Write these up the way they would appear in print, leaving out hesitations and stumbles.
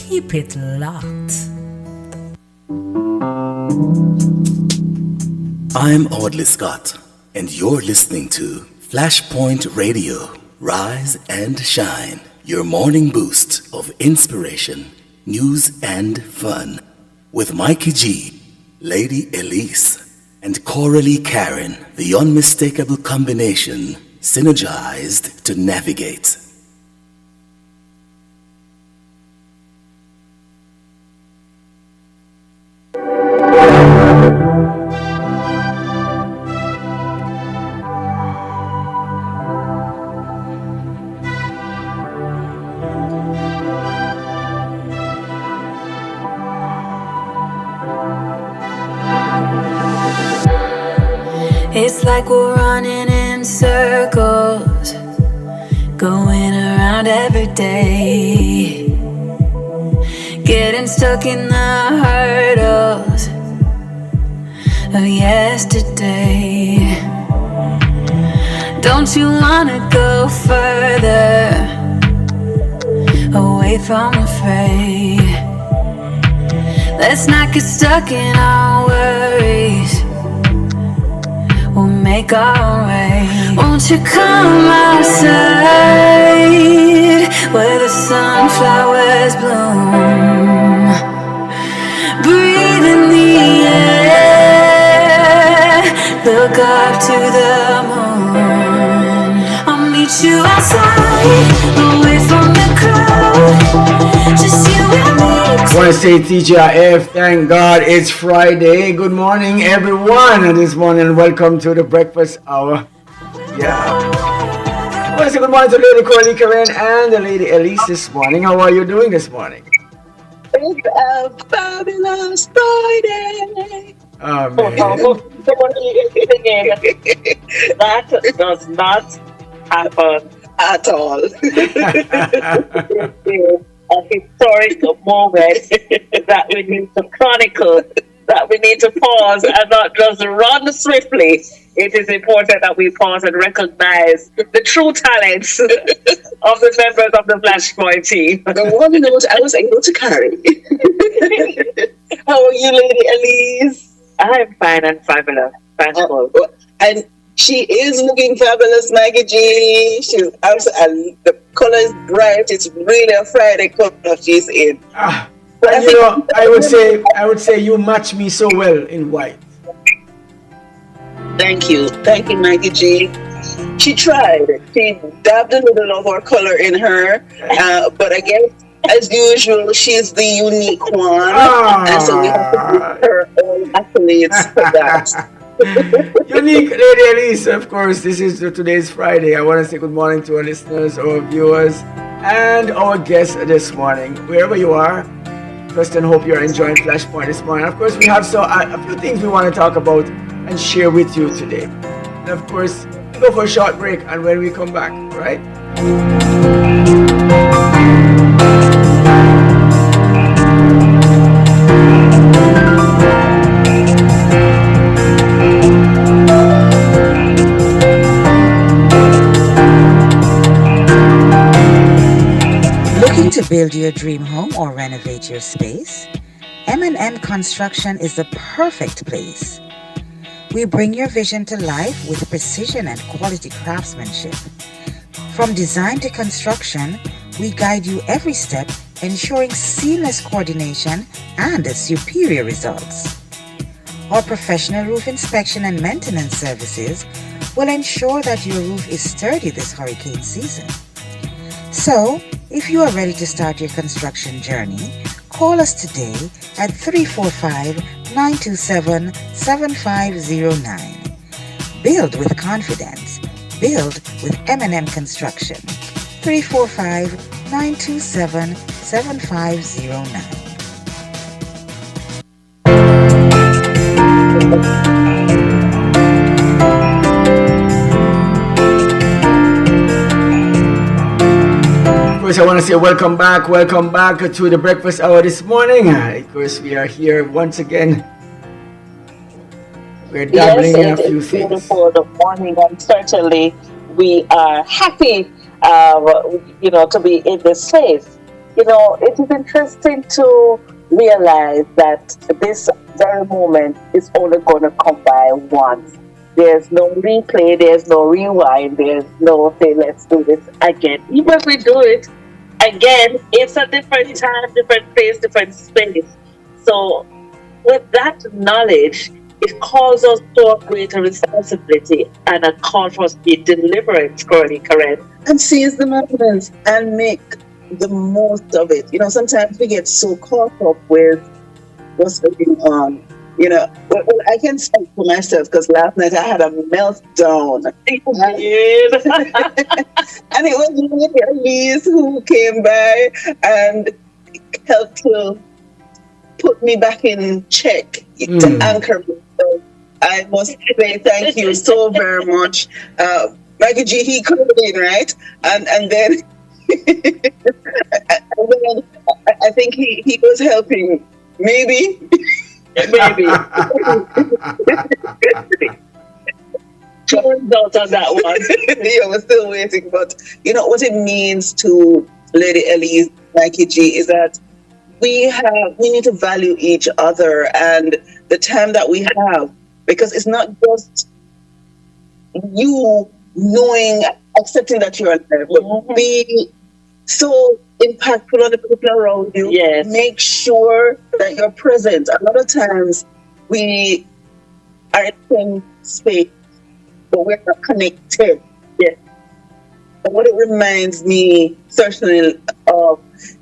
Keep it locked. I'm Audley Scott, and you're listening to Flashpoint Radio. Rise and shine. Your morning boost of inspiration, news, and fun. With Mikey G, Lady Elise, and Coralie Karen, the unmistakable combination, synergized to navigate. It's like we're running in circles, going around every day, getting stuck in the hurdles of yesterday. Don't you wanna go further away from the fray? Let's not get stuck in our worries, we'll make our way. Won't you come outside where the sunflowers bloom? Breathe in the air, look up to the moon. I'll meet you outside, away from the crowd, just you and me. I want to say TGIF, thank God it's Friday. Good morning everyone this morning, welcome to the breakfast hour. Yeah, I want to say good morning to Lady Coralie Karen and the Lady Elise this morning. How are you doing this morning? It's a fabulous Friday. Oh man. That does not happen at all. A historic moment that we need to chronicle, that we need to pause and not just run swiftly. It is important that we pause and recognize the true talents of the members of the Flashpoint team. The one note I was able to carry. How are you, Lady Elise? I'm fine and fabulous. Thankful. And she is looking fabulous, Maggie G. She's absolutely, the color is bright. It's really a Friday color she's in. And you know, I would say you match me so well in white. Thank you, Maggie G. She tried. She dabbed a little of our color in her, but I guess as usual, she's the unique one, and so we have to give her all accolades for that. Unique Lady Elise, of course. This is today's Friday. I want to say good morning to our listeners, our viewers, and our guests this morning, wherever you are. Trust and hope you're enjoying Flashpoint this morning. Of course, we have a few things we want to talk about and share with you today. And of course, we go for a short break, and when we come back, right? To build your dream home or renovate your space, M&M Construction is the perfect place. We bring your vision to life with precision and quality craftsmanship. From design to construction, we guide you every step, ensuring seamless coordination and superior results. Our professional roof inspection and maintenance services will ensure that your roof is sturdy this hurricane season. So, if you are ready to start your construction journey, call us today at 345-927-7509. Build with confidence. Build with M&M Construction. 345-927-7509. I want to say welcome back to the breakfast hour this morning. Of course, we are here once again. We're dabbling in a few things. Beautiful the morning, and certainly we are happy, to be in this space. it is interesting to realize that this very moment is only going to come by once. There's no replay, there's no rewind, there's no say, let's do this again. Even if we do it again, it's a different time, different place, different space. So, with that knowledge, it calls us to a greater responsibility and a call for us to be deliberate, correct? And seize the moment and make the most of it. Sometimes we get so caught up with what's going on. Well, I can speak for myself because last night I had a meltdown. And it was Lady Elise who came by and helped to put me back in check, to anchor me. So I must say thank you so very much. Maggie G, he called in, right? And then, I think he was helping, maybe. Turns out on that one. Yeah, we're still waiting. But what it means to Lady Elise, Mikey G, is that we need to value each other and the time that we have, because it's not just you knowing, accepting that you're alive, but be so impactful on the people around you. Yes. Make sure that you're present. A lot of times we are in the same space, but we're not connected. Yes. And what it reminds me certainly of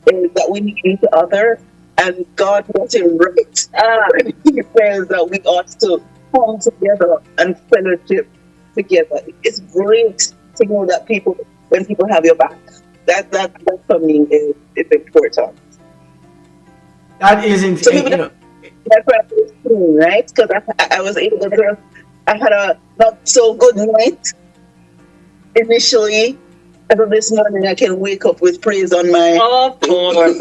is that we need each other, and God got it right. When He says that we ought to come together and fellowship together. It's great to know that when people have your back. That for me is important. That isn't, So maybe that's what I was doing, right? Because I was able to. I had a not so good night initially. And this morning I can wake up with praise on my. Of course.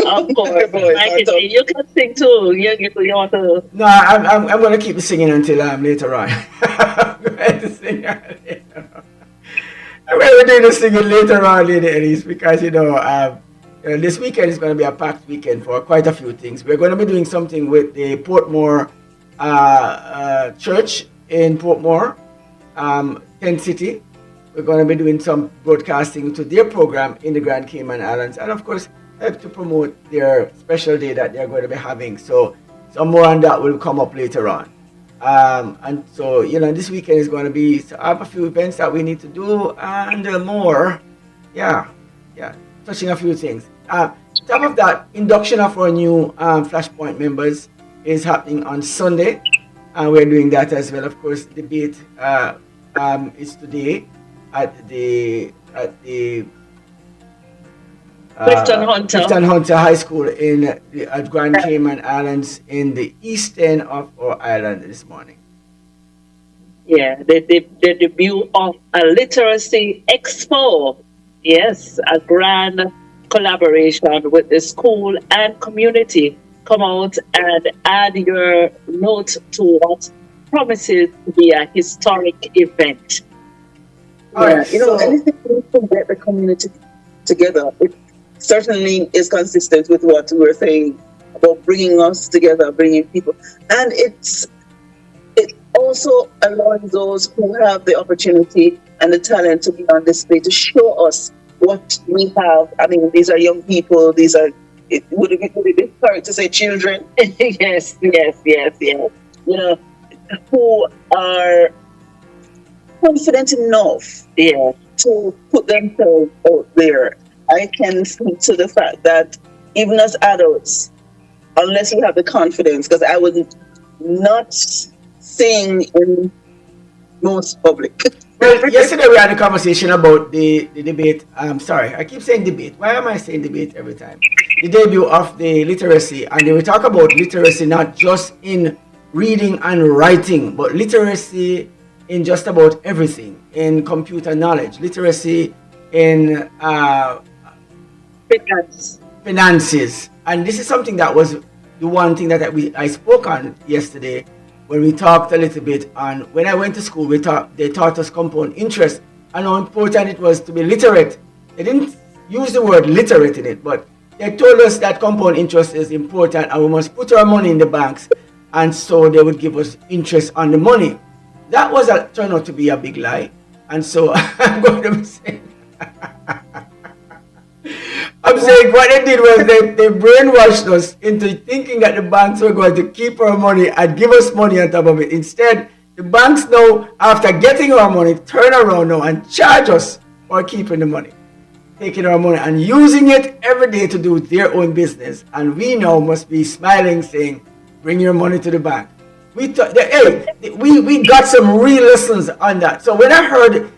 You can sing too. You want to? No, I'm going to keep singing until later on. I'm going to sing later on. I'm going to do the singing later on, Lady Elise, because this weekend is going to be a packed weekend for quite a few things. We're going to be doing something with the Portmore Church in Portmore, Kent City. We're going to be doing some broadcasting to their program in the Grand Cayman Islands, and of course help to promote their special day that they're going to be having. So some more on that will come up later on. And so, this weekend is going to be, I have a few events that we need to do and more. Yeah, touching a few things. Top of that, induction of our new Flashpoint members is happening on Sunday. And we're doing that as well. Of course, debate is today at the Clifton Hunter High School at Grand Cayman Islands in the east end of our island this morning. Yeah, the debut of a literacy expo. Yes, a grand collaboration with the school and community. Come out and add your note to what promises to be a historic event. Anything to get the community together. It certainly is consistent with what we were saying about bringing us together, bringing people, and it also allows those who have the opportunity and the talent to be on display to show us what we have. I mean, these are young people. Would it be correct to say children? Yes. Who are confident enough to put themselves out there. I can speak to the fact that even as adults, unless you have the confidence, because I would not sing in most public. Well, yesterday we had a conversation about the debate. Sorry, I keep saying debate. Why am I saying debate every time? The debut of the literacy, and we talk about literacy not just in reading and writing, but literacy in just about everything, in computer knowledge, literacy in finances. And this is something that was the one thing that I spoke on yesterday when we talked a little bit on, when I went to school, they taught us compound interest and how important it was to be literate. They didn't use the word literate in it, but they told us that compound interest is important and we must put our money in the banks, and so they would give us interest on the money. That turned out to be a big lie. And so I'm going to say, I'm saying what they did was they brainwashed us into thinking that the banks were going to keep our money and give us money on top of it. Instead, the banks now, after getting our money, turn around now and charge us for keeping the money, taking our money and using it every day to do their own business. And we now must be smiling, saying, bring your money to the bank. We got some real lessons on that. So when I heard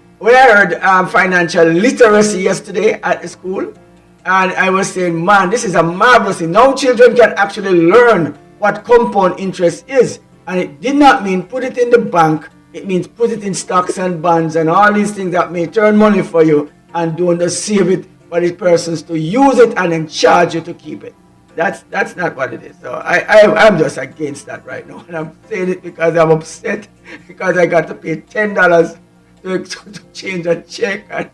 financial literacy yesterday at the school, and I was saying, man, this is a marvelous thing. Now children can actually learn what compound interest is. And it did not mean put it in the bank. It means put it in stocks and bonds and all these things that may turn money for you, and don't just save it for the persons to use it and then charge you to keep it. That's not what it is. So I'm just against that right now. And I'm saying it because I'm upset because I got to pay $10 to change a check and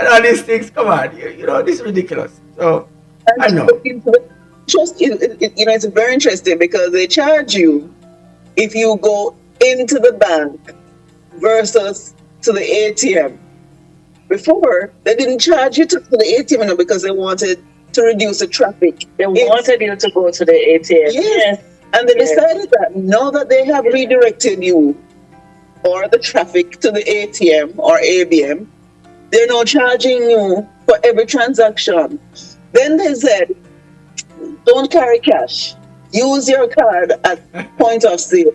all these things. Come on, this is ridiculous. So I know. It's very interesting because they charge you if you go into the bank versus to the ATM. Before, they didn't charge you to the ATM because they wanted to reduce the traffic. They wanted you to go to the ATM. Yes. And they decided that now that they have redirected you or the traffic to the ATM or ABM, they're now charging you for every transaction. Then they said, don't carry cash. Use your card at point of sale.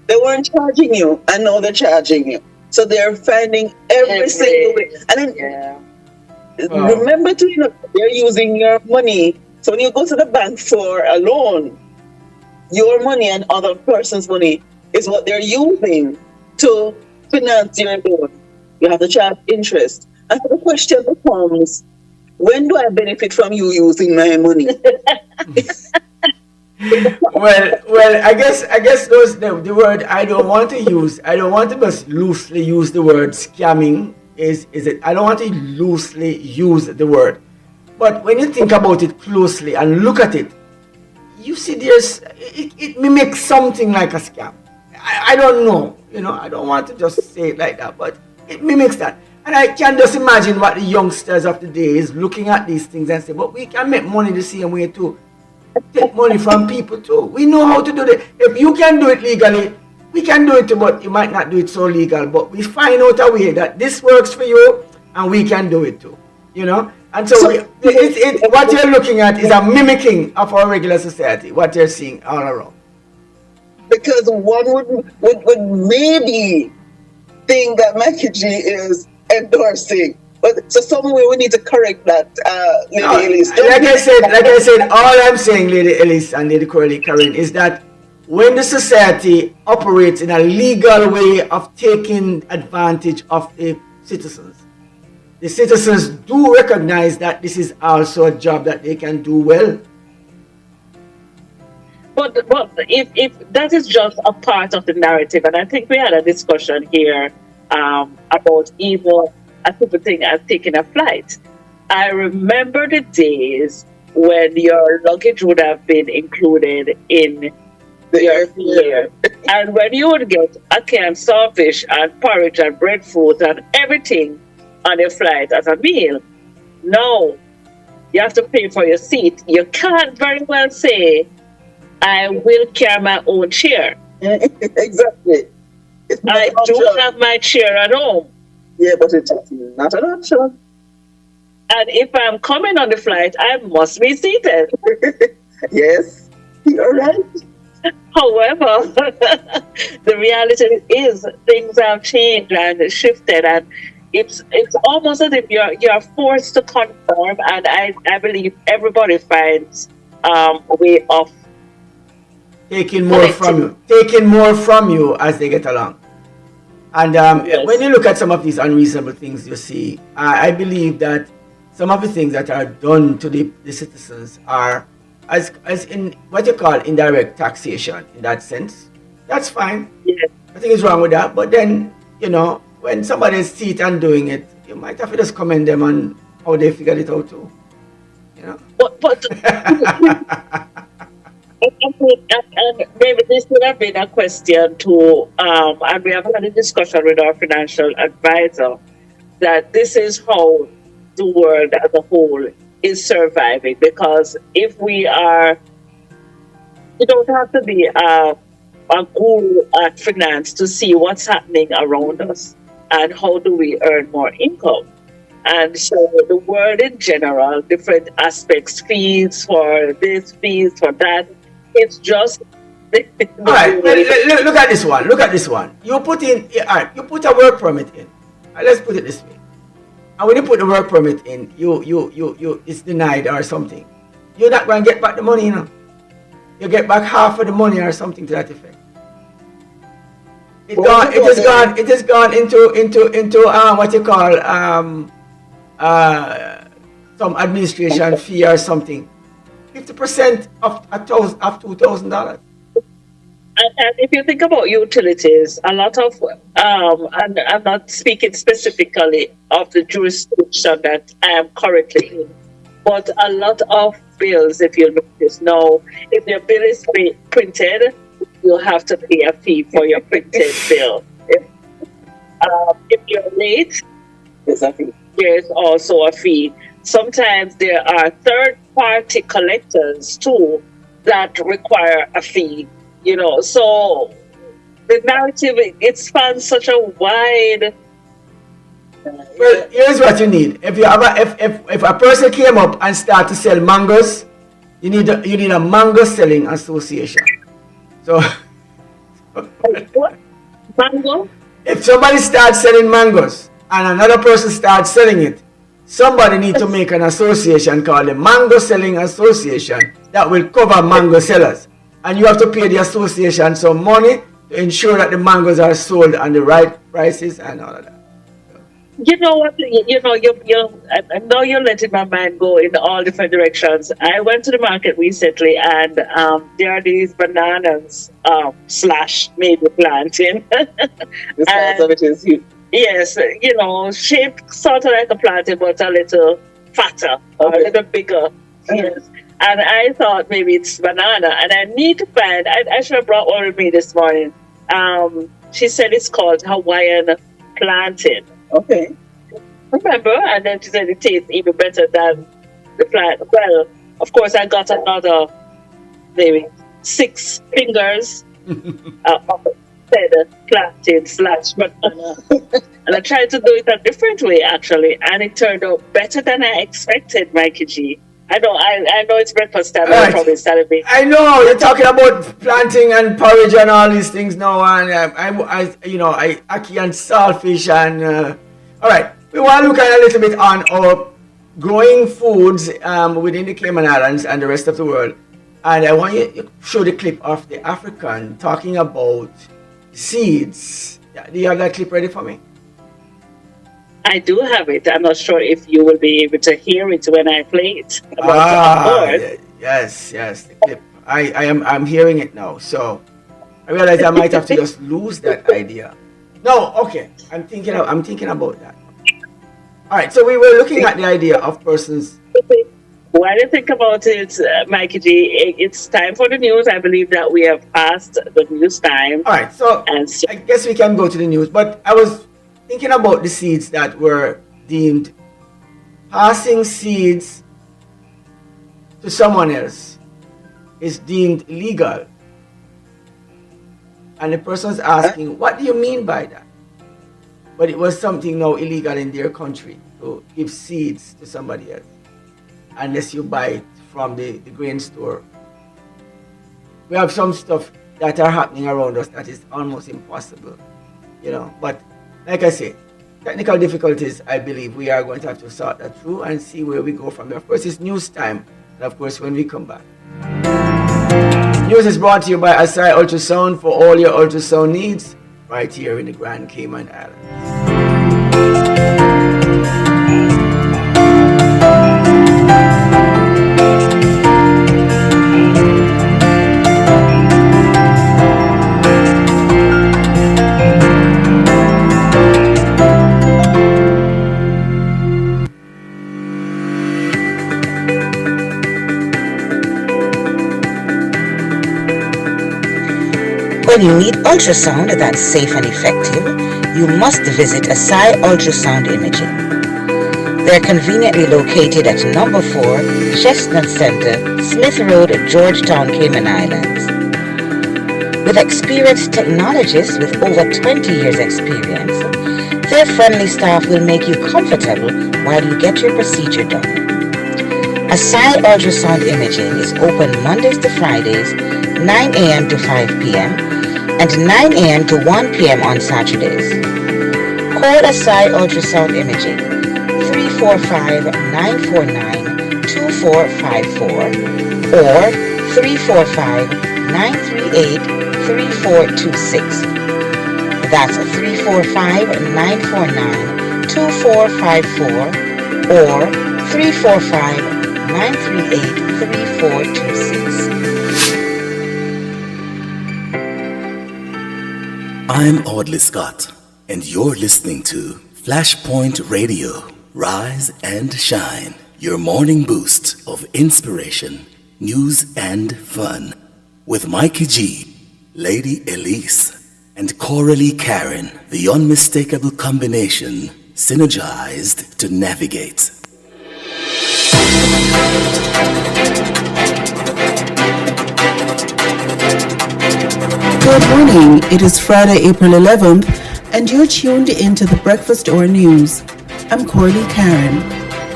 They weren't charging you, and now they're charging you. So they're finding every single way. And then remember they're using your money. So when you go to the bank for a loan, your money and other person's money is what they're using to finance your loan. You have to charge interest. And so the question becomes, when do I benefit from you using my money? Well, I guess the word I don't want to just loosely use the word scamming. Is it? I don't want to loosely use the word, but when you think about it closely and look at it, you see it mimics something like a scam. I don't know, I don't want to just say it like that, but it mimics that. And I can just imagine what the youngsters of the day is looking at these things and say, but we can make money the same way too. Take money from people too. We know how to do it. If you can do it legally, we can do it too, but you might not do it so legal. But we find out a way that this works for you and we can do it too. And so what you're looking at is a mimicking of our regular society, what you're seeing all around. Because one would maybe think that Mackie G is endorsing. But so somewhere we need to correct that, Lady Elise. Like I said, all I'm saying, Lady Elise and Lady Karen, is that when the society operates in a legal way of taking advantage of the citizens do recognize that this is also a job that they can do well. But if that is just a part of the narrative, and I think we had a discussion here about even a simple thing as taking a flight. I remember the days when your luggage would have been included in your fare. And when you would get a canned saltfish and porridge and breadfruit and everything on your flight as a meal, now you have to pay for your seat. You can't very well say, I will carry my own chair. Exactly. I do have my chair at home. Yeah, but it's not an option. And if I'm coming on the flight, I must be seated. Yes, you're right. However, the reality is things have changed and shifted, and it's almost as if you're forced to conform. And I believe everybody finds a way of taking more from you as they get along. And yes. When you look at some of these unreasonable things you see, I believe that some of the things that are done to the citizens are as in what you call indirect taxation in that sense. That's fine. Yes. Nothing is wrong with that. But then, when somebody sees it and doing it, you might have to just commend them on how they figured it out too. But but and maybe this would have been a question to, and we have had a discussion with our financial advisor that this is how the world as a whole is surviving. Because if we are, you don't have to be a guru at finance to see what's happening around us and how do we earn more income. And so the world in general, different aspects, fees for this, fees for that, it's just All right, look at this one. Look at this one. You put in, all right, you put a work permit in. Let's put it this way. And when you put the work permit in, it's denied or something. You're not going to get back the money, you know. You get back half of the money or something to that effect. It has gone into what you call some administration fee or something. 50% of $2,000. And if you think about utilities, a lot of, and I'm not speaking specifically of the jurisdiction that I am currently in, but a lot of bills, if you notice now, if your bill is printed, you have to pay a fee for your printed bill. If you're late, There's a fee. there's also a fee. Sometimes there are third-party collectors too that require a fee. You know, so the narrative, it spans such a wide. Well, here's what you need. If you have if a person came up and start to sell mangoes, you need a mango selling association. So What? Mango? if somebody starts selling mangoes and another person starts selling it, somebody needs to make an association called the Mango Selling Association that will cover mango sellers. And you have to pay the association some money to ensure that the mangoes are sold on the right prices and all of that. You know what? Now you're letting my mind go in all different directions. I went to the market recently, and there are these bananas slash maybe plantain. The size of it is huge. Yes, shaped sort of like a plantain, but a little fatter or a little bigger. Yes. And I thought maybe it's banana, and I need to find. I should have brought one with me this morning. She said it's called Hawaiian plantain. Okay. Remember? And then she said it tastes even better than the plant. Well, of course, I got another maybe 6 fingers of said plantain slash banana. And I tried to do it a different way, actually, and it turned out better than I expected, Mikey G. I know it's breakfast time. Right. Probably started me. I know you're talking about planting and porridge and all these things now, and I ackee and saltfish and all right. We want to look at a little bit on our growing foods within the Cayman Islands and the rest of the world, and I want you to show the clip of the African talking about seeds. Yeah, do you have that clip ready for me? I do have it. I'm not sure if you will be able to hear it when I play it. Yes, the clip. I'm hearing it now. So I realize I might have to just lose that idea. No, okay. I'm thinking about that. All right. So we were looking at the idea of persons. While you think about it, Mikey G, it's time for the news. I believe that we have passed the news time. All right. So I guess we can go to the news. But I was thinking about the seeds that were deemed passing seeds to someone else is deemed illegal. And the person's asking, what do you mean by that? But it was something now illegal in their country to give seeds to somebody else unless you buy it from the grain store. We have some stuff that are happening around us that is almost impossible, but like I say, technical difficulties, I believe we are going to have to sort that through and see where we go from there. Of course, it's news time. And of course, when we come back. News is brought to you by Asai Ultrasound for all your ultrasound needs right here in the Grand Cayman Islands. When you need ultrasound that's safe and effective, you must visit Asai Ultrasound Imaging. They're conveniently located at number 4 Chestnut Center, Smith Road, Georgetown, Cayman Islands. With experienced technologists with over 20 years experience, their friendly staff will make you comfortable while you get your procedure done. Asai Ultrasound Imaging is open Mondays to Fridays, 9 a.m. to 5 p.m. and 9 a.m. to 1 p.m. on Saturdays. Call Asai Ultrasound Imaging 345-949-2454 or 345-938-3426. That's 345-949-2454 or 345-938-3426. I'm Audley Scott, and you're listening to Flashpoint Radio, Rise and Shine, your morning boost of inspiration, news, and fun, with Mikey G, Lady Elise, and Coralie Karen, the unmistakable combination, synergized to navigate. Good morning. It is Friday, April 11th, and you're tuned into the Breakfast Hour News. I'm Coralie Karen,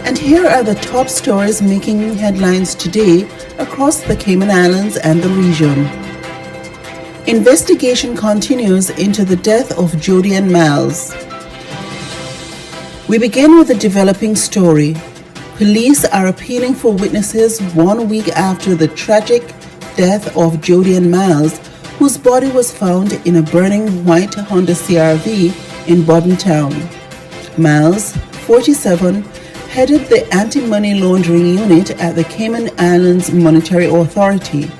and here are the top stories making headlines today across the Cayman Islands and the region. Investigation continues into the death of Jody and Miles. We begin with a developing story. Police are appealing for witnesses 1 week after the tragic death of Jody and Miles, whose body was found in a burning white Honda CR-V in Bodden Town. Miles, 47, headed the anti-money laundering unit at the Cayman Islands Monetary Authority.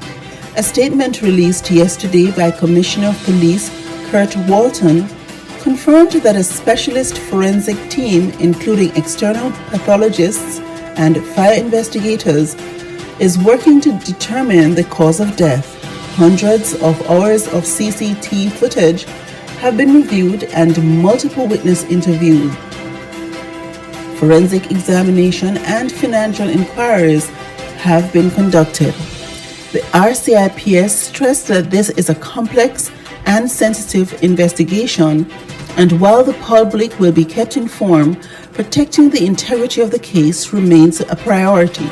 A statement released yesterday by Commissioner of Police Kurt Walton confirmed that a specialist forensic team, including external pathologists and fire investigators, is working to determine the cause of death. Hundreds of hours of CCTV footage have been reviewed and multiple witness interviews. Forensic examination and financial inquiries have been conducted. The RCIPS stressed that this is a complex and sensitive investigation, and while the public will be kept informed, protecting the integrity of the case remains a priority.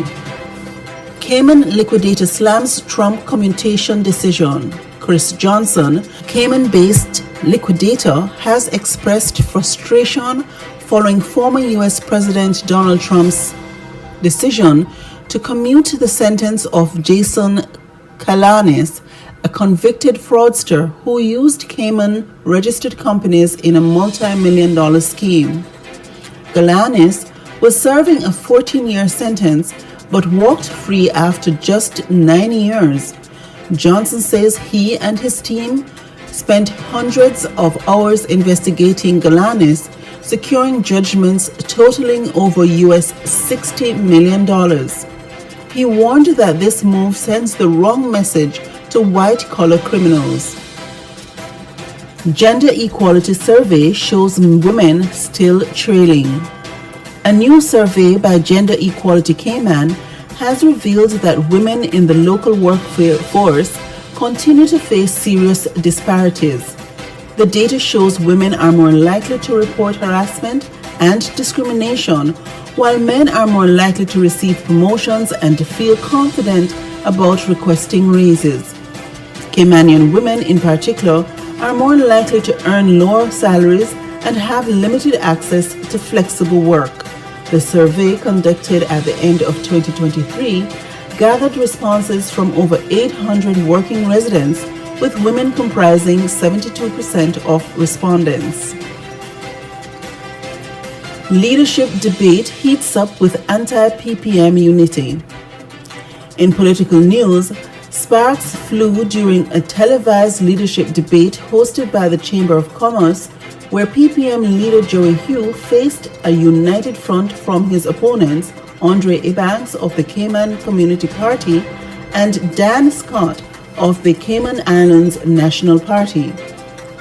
Cayman liquidator slams Trump commutation decision. Chris Johnson, Cayman-based liquidator, has expressed frustration following former U.S. President Donald Trump's decision to commute the sentence of Jason Calanis, a convicted fraudster who used Cayman-registered companies in a multi-million-dollar scheme. Calanis was serving a 14-year sentence but walked free after just 9 years. Johnson says he and his team spent hundreds of hours investigating Galanis, securing judgments totaling over US $60 million. He warned that this move sends the wrong message to white-collar criminals. Gender equality survey shows women still trailing. A new survey by Gender Equality Cayman has revealed that women in the local workforce continue to face serious disparities. The data shows women are more likely to report harassment and discrimination, while men are more likely to receive promotions and to feel confident about requesting raises. Caymanian women in particular are more likely to earn lower salaries and have limited access to flexible work. The survey, conducted at the end of 2023, gathered responses from over 800 working residents, with women comprising 72% of respondents. Leadership debate heats up with anti-PPM unity. In political news, sparks flew during a televised leadership debate hosted by the Chamber of Commerce, where PPM leader Joey Hugh faced a united front from his opponents, Andre Ebanks of the Cayman Community Party and Dan Scott of the Cayman Islands National Party.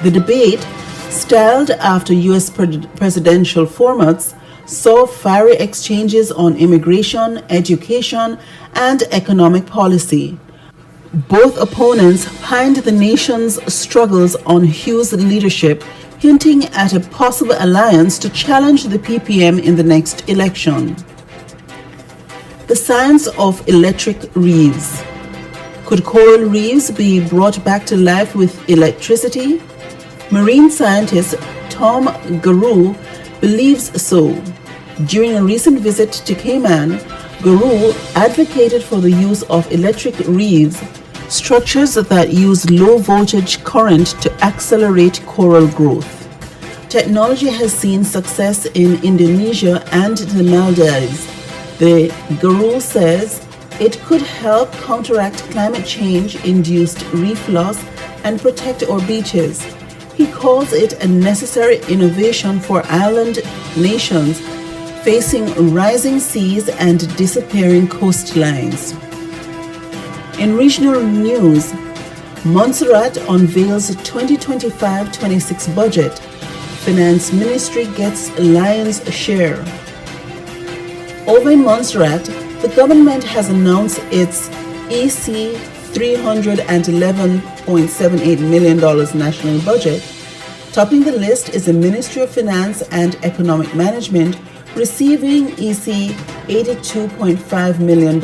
The debate, styled after U.S. presidential formats, saw fiery exchanges on immigration, education, and economic policy. Both opponents pined the nation's struggles on Hughes' leadership, hinting at a possible alliance to challenge the PPM in the next election. The science of electric reefs. Could coral reefs be brought back to life with electricity? Marine scientist Tom Garou believes so. During a recent visit to Cayman, Garou advocated for the use of electric reefs, structures that use low voltage current to accelerate coral growth. Technology has seen success in Indonesia and the Maldives. The Garou says it could help counteract climate change-induced reef loss and protect our beaches. He calls it a necessary innovation for island nations facing rising seas and disappearing coastlines. In regional news, Montserrat unveils 2025-26 budget. Finance Ministry gets lion's share. Over in Montserrat, the government has announced its EC $311.78 million national budget. Topping the list is the Ministry of Finance and Economic Management, receiving EC $82.5 million,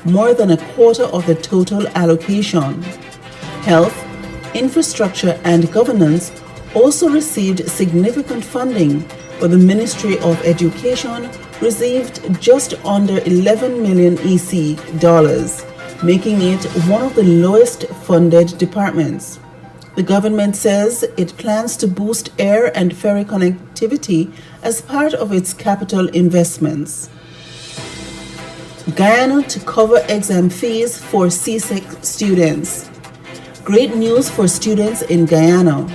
more than a quarter of the total allocation. Health, infrastructure, and governance also received significant funding, but the Ministry of Education received just under 11 million EC dollars, making it one of the lowest funded departments. The government says it plans to boost air and ferry connectivity as part of its capital investments. Guyana to cover exam fees for seasick students. Great news for students in Guyana.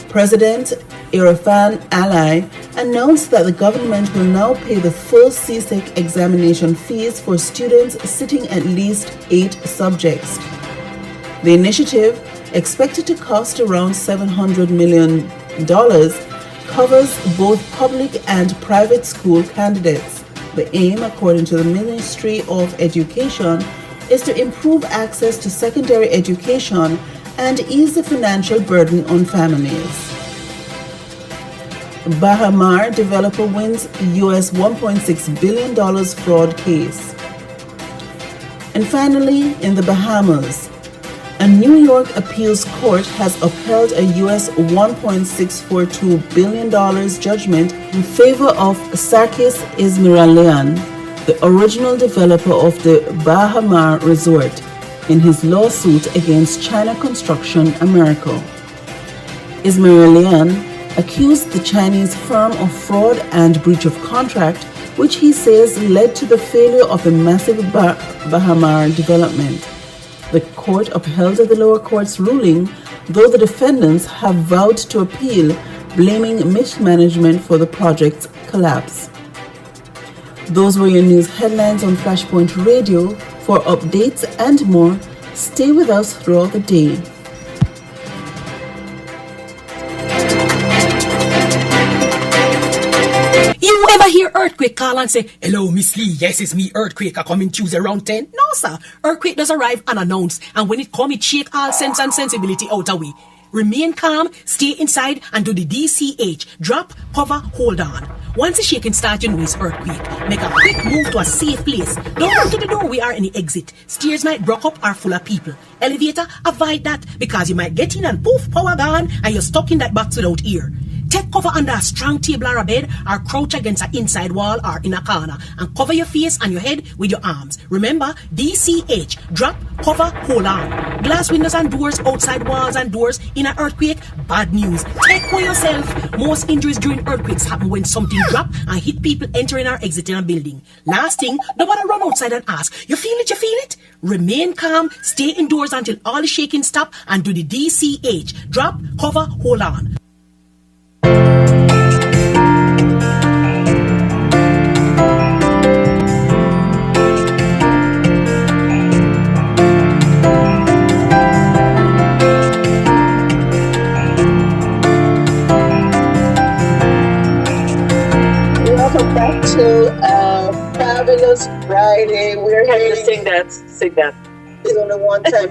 President Irfan Ali announced that the government will now pay the full CSEC examination fees for students sitting at least 8 subjects. The initiative, expected to cost around $700 million, covers both public and private school candidates. The aim, according to the Ministry of Education, is to improve access to secondary education and ease the financial burden on families. Bahamar developer wins US $1.6 billion fraud case. And finally, in the Bahamas, a New York appeals court has upheld a US $1.642 billion judgment in favor of Sarkis Ismailian, the original developer of the Bahamar resort, in his lawsuit against China Construction America. Ismailian accused the Chinese firm of fraud and breach of contract, which he says led to the failure of the massive Bahamar development. The court upheld the lower court's ruling, though the defendants have vowed to appeal, blaming mismanagement for the project's collapse. Those were your news headlines on Flashpoint Radio. For updates and more, stay with us throughout the day. You ever hear earthquake call and say, "Hello, Miss Lee, yes, it's me, earthquake, I coming Tuesday around 10? No, sir. Earthquake does arrive unannounced, and when it come, it shake all sense and sensibility out away. Remain calm, stay inside, and do the DCH. Drop, cover, hold on. Once the shaking starts, you know it's earthquake. Make a quick move to a safe place. Don't run to the doorway or any exit. Stairs might block up or full of people. Elevator, avoid that, because you might get in and poof, power gone, and you're stuck in that box without ear. Take cover under a strong table or a bed, or crouch against an inside wall or in a corner, and cover your face and your head with your arms. Remember, DCH, drop, cover, hold on. Glass windows and doors, outside walls and doors in an earthquake, bad news. Take care of yourself. Most injuries during earthquakes happen when something drop and hit people entering or exiting a building. Last thing, don't bother run outside and ask, you feel it, you feel it? Remain calm, stay indoors until all the shaking stop, and do the DCH, drop, cover, hold on. to a fabulous Friday. We're Can you here. sing that? Sing that. There's only one time.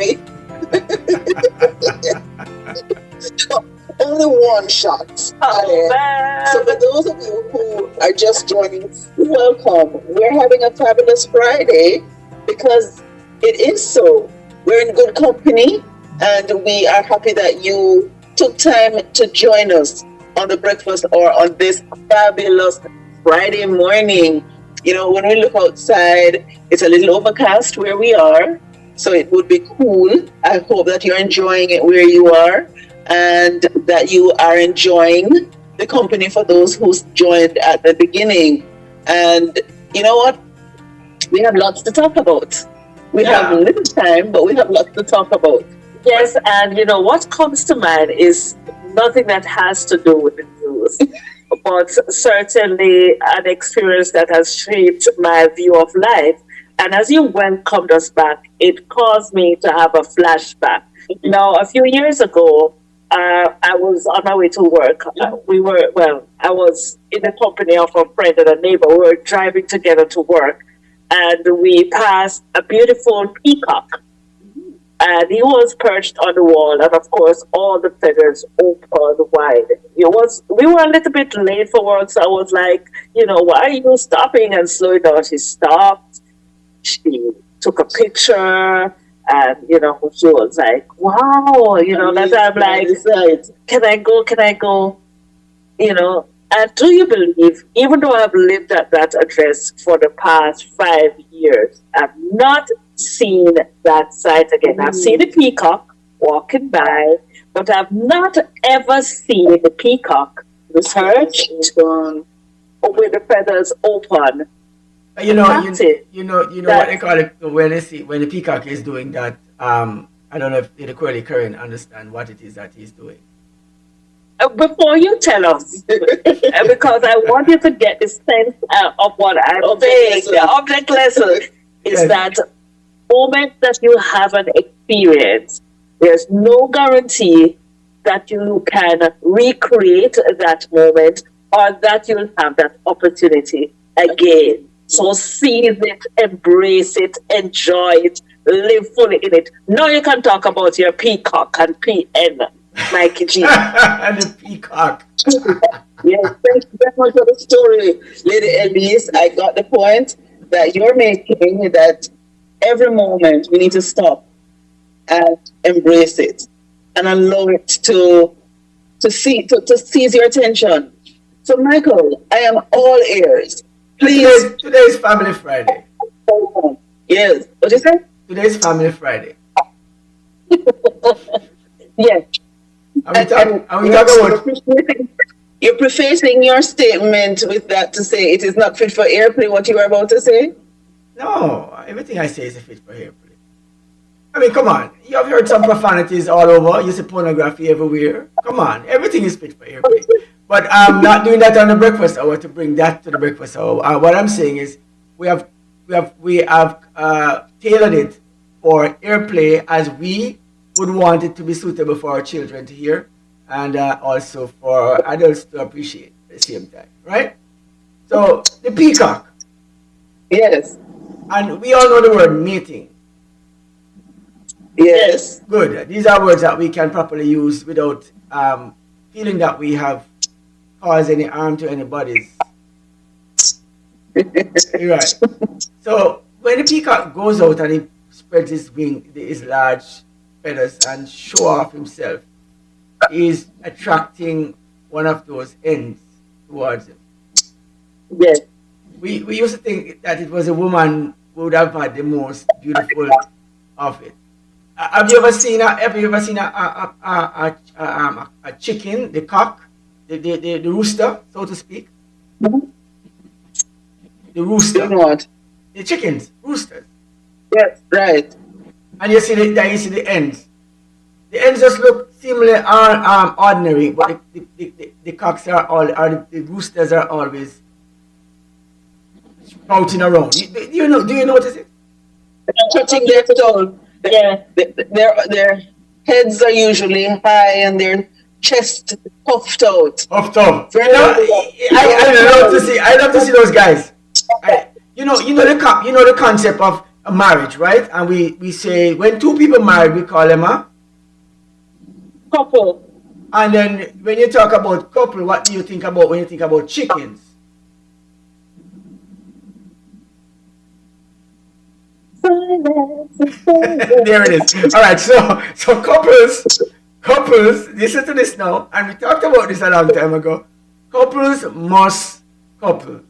Only one shot. Oh, man. So for those of you who are just joining, welcome. We're having a fabulous Friday because it is so. We're in good company and we are happy that you took time to join us on the breakfast or on this fabulous Friday morning. You know, when we look outside, it's a little overcast where we are, so it would be cool. I hope that you're enjoying it where you are and that you are enjoying the company for those who joined at the beginning. And you know what? We have lots to talk about. We have little time, but we have lots to talk about. Yes, and you know what comes to mind is nothing that has to do with the news, but certainly an experience that has shaped my view of life. And as you welcomed us back, it caused me to have a flashback. Now, a few years ago, I was on my way to work. I was in the company of a friend and a neighbor. We were driving together to work, and we passed a beautiful peacock. And he was perched on the wall, and of course, all the feathers open wide. We were a little bit late for work, so I was like, you know, why are you stopping and slowing down? She stopped. She took a picture. And, you know, she was like, wow, you know, that I'm like, can I go? Can I go? You know, and do you believe, even though I've lived at that address for the past 5 years, I've not seen that sight again. I've seen the peacock walking by, but I've not ever seen the peacock perched with the feathers open. You know what they call it when the peacock is doing that. I don't know if the Curly Curran understand what it is that he's doing. Before you tell us, because I want you to get the sense of what I'm saying. The object lesson is that moment that you have an experience, there's no guarantee that you can recreate that moment or that you'll have that opportunity again. So seize it, embrace it, enjoy it, live fully in it. Now you can talk about your peacock and PN, Mikey G. And the peacock. Yes, thank you very much for the story, Lady Elise. I got the point that you're making, that every moment we need to stop and embrace it and allow it to seize your attention. So, Michael, I am all ears. Please. Today's Family Friday. Yes. What you say? Today's Family Friday. Yes. Are we talking about? You're prefacing your statement with that to say it is not fit for airplay, what you were about to say? No, everything I say is fit for airplay. I mean, come on. You have heard some profanities all over. You see pornography everywhere. Come on. Everything is fit for airplay. But I'm not doing that on the breakfast hour to bring that to the breakfast hour. What I'm saying is we have tailored it for airplay as we would want it to be suitable for our children to hear and also for adults to appreciate at the same time, right? So the peacock. Yes. And we all know the word mating. Yes. Good. These are words that we can properly use without feeling that we have caused any harm to anybody's. Right. So when the peacock goes out and he spreads his wing, his large feathers, and show off himself, he's attracting one of those ends towards him. Yes. We used to think that it was a woman who would have had the most beautiful of it. Have you ever seen a chicken, the cock, the rooster, so to speak? Mm-hmm. The rooster. You know what? The chickens, roosters. Yes, right. And you see the ends. The ends just look seemingly ordinary, but the cocks the roosters are always sprouting around. Do you notice it? Touching their toe. Their heads are usually high and their chest puffed out. Puffed up. Very I love to see those guys. You know the concept of a marriage, right? And we say when two people married, we call them a couple. And then when you talk about couple, what do you think about when you think about chickens? There it is. All right, so couples, listen to this now, and we talked about this a long time ago. Couples must couple.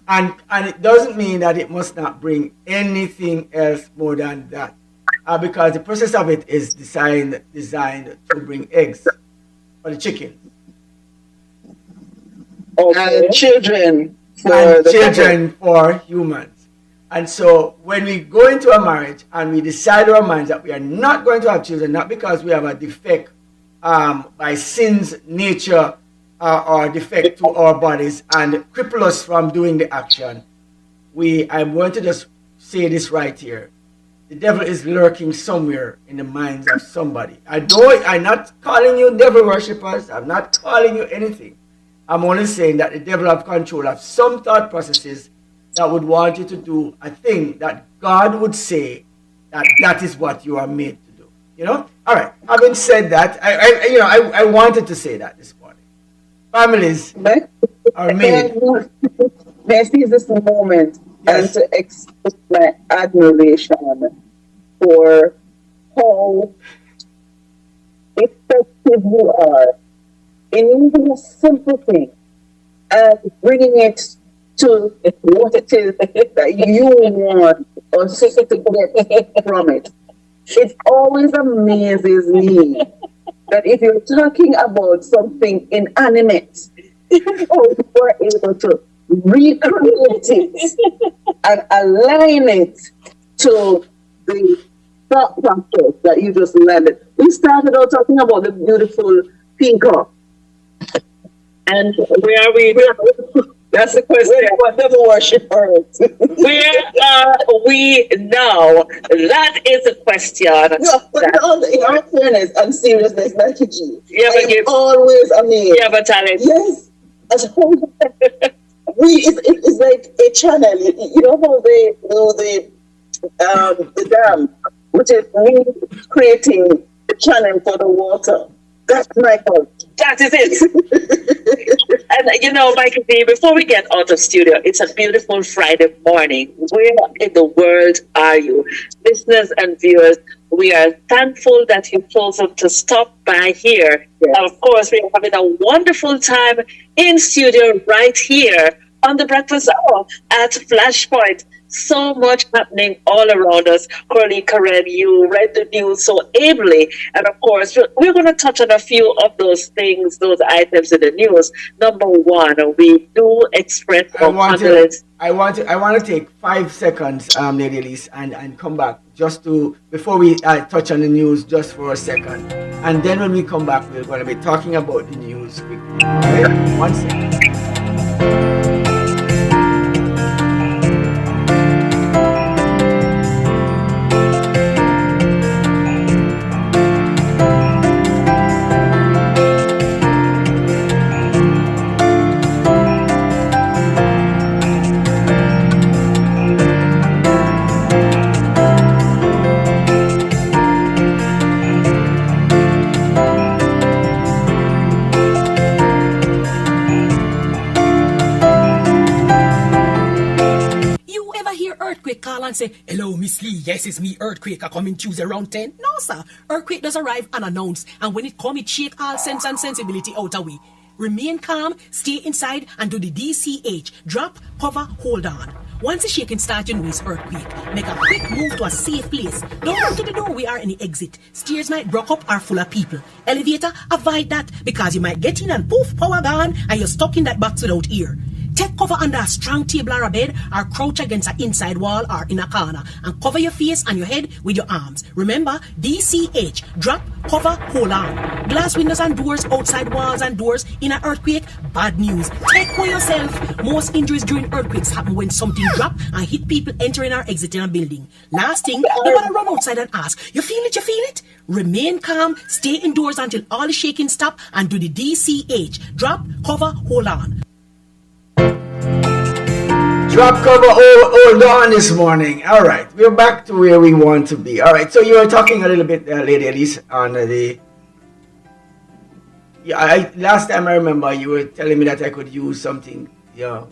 And it doesn't mean that it must not bring anything else more than that. Because the process of it is designed to bring eggs for the chicken. Okay. And children for humans. And so when we go into a marriage and we decide in our minds that we are not going to have children, not because we have a defect by sin's nature or defect to our bodies and cripple us from doing the action, I'm going to just say this right here. The devil is lurking somewhere in the minds of somebody. I'm not calling you devil worshippers. I'm not calling you anything. I'm only saying that the devil have control of some thought processes that would want you to do a thing that God would say that is what you are made to do. You know? All right. Having said that, I wanted to say that this morning. Families are made. May I seize this moment and to express my admiration for how effective you are in even a simple thing and bringing it to what it is that you want or seek to get from it. It always amazes me that if you're talking about something inanimate, you are able to recreate it and align it to the thought process that you just landed. We started out talking about the beautiful peacock. And where are we? That's the question. Devil worshippers. Where are we now? That is a question. No, but in all fairness and seriousness, like you, I'm always amazed. You have a talent. Yes. It's like a channel. You know how they do the dam, which is creating the channel for the water. That's my fault. That is it. And Michael D, before we get out of studio, it's a beautiful Friday morning. Where in the world are you? Listeners and viewers, we are thankful that you chosen to stop by here. Yes. And of course, we're having a wonderful time in studio right here on the Breakfast Hour at Flashpoint. So much happening all around us. Curly, Karen, you read the news so ably. And of course, we're going to touch on a few of those things, those items in the news. Number one, we do express our condolence. I want to take 5 seconds, Lady Elise, and come back before we touch on the news just for a second. And then when we come back, we're going to be talking about the news quickly. Okay? 1 second. Call and say, hello, Miss Lee. Yes, it's me, Earthquake. I coming Tuesday around 10. No, sir. Earthquake does arrive unannounced. And when it come, it shake all sense and sensibility out away. Remain calm, stay inside, and do the DCH. Drop, cover, hold on. Once the shaking starts, you know it's earthquake. Make a quick move to a safe place. Don't go to the door, we are in the exit. Stairs might broke up or full of people. Elevator, avoid that because you might get in and poof, power gone, and you're stuck in that box without ear. Take cover under a strong table or a bed, or crouch against an inside wall or in a corner, and cover your face and your head with your arms. Remember, DCH, drop, cover, hold on. Glass windows and doors, outside walls and doors in an earthquake, bad news. Take care yourself. Most injuries during earthquakes happen when something drop and hit people entering or exiting a building. Last thing, you want to run outside and ask, you feel it, you feel it? Remain calm, stay indoors until all the shaking stop, and do the DCH, drop, cover, hold on. Drop, cover, hold on this morning. All right, we're back to where we want to be. All right, so you were talking a little bit, Lady Elise, on the... Yeah, last time I remember you were telling me that I could use something, We're